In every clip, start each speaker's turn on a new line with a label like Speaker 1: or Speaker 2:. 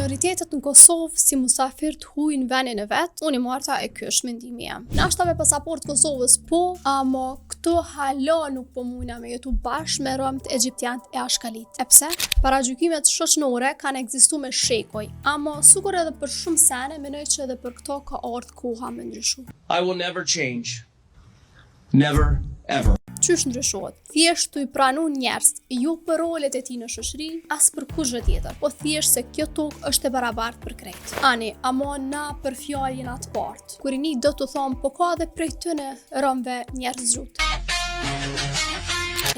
Speaker 1: Minoritetet në Kosovë si musafir të hujnë venin e vet, unë i marta e ky është mendimi jam. Nashta me pasaport Kosovës po, ama këto hala nuk po mujna me jetu bashkë me romt egjiptiant e ashkalit. E pse? Paragjykimet shoqërore kanë ekzistuar me shekuj, ama sukur edhe për shumë sene menoj që edhe për këto ka ardhur koha me ndryshu.
Speaker 2: I will never change. Never, ever.
Speaker 1: Qysh ndryshohet? Thjesht të i pranu njerëz, jo për rolet e tij në shoqëri, as për kushte tjetër, po thjesht se kjo tokë është e barabartë për krejt. Ani, ama na për fjalën atë part. Kur i do të thon, po ka edhe prej tyne rëmve njerëz zhut.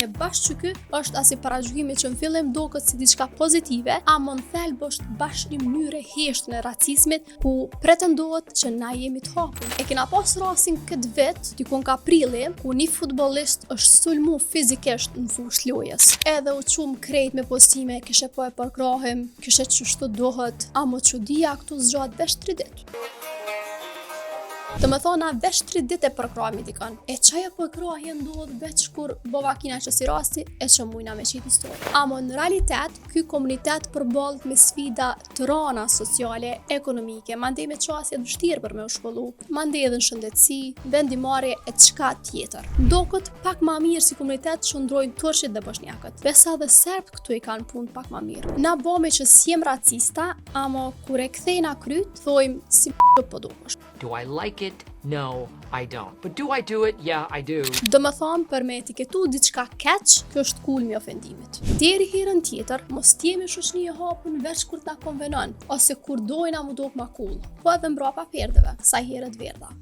Speaker 1: E bashkë që ky është as i paragjykimi që në fillim duket si diçka pozitive, ama në thelb është bashkë një mënyrë e heshtën e racizmit ku pretendohet që na jemi të hapur. E kena pas rastin këtë vit, dikun ka prilli, ku një futbollist është sulmu fizikisht në fushë lojës. Edhe u çum krejt me postime, kishe po e përkrahim, kishe çështo duhet, ama çudia këtu zgjat vesh 3 ditë. Të më thona vesh 3 ditë e përkrahemi dikon. E çaja përkrahje ndodh veç kur bova kina që si rasti e që mujna me qitë histori. Amo në realitet, ky komunitet përballet me sfida të rana sociale, ekonomike, mandej me çësje të vështirë për me u shkollu, mandej edhe në shëndetësi, vendimarrje e çka tjetër. Dokët pak ma mirë si komunitet që ndrojnë turqit dhe bosnjakët. Besa dhe serbt këtu i kanë punë pak ma mirë. Na bëme që s'jem racista, amo kur e kthejna kryt, thojmë si po dukesh.
Speaker 3: Do I like it? No, I don't. But do I do it? Yeah, I do.
Speaker 1: Do më thonë për me etiketu diçka keq, kjo është kulmi i ofendimit. Deri herën tjetër, mos t'jemi shoqëni e hapun veç kur t'na konvenon, ose kur dojna mu dok ma cool, po edhe mbrapa perdeve, sa herët verdha.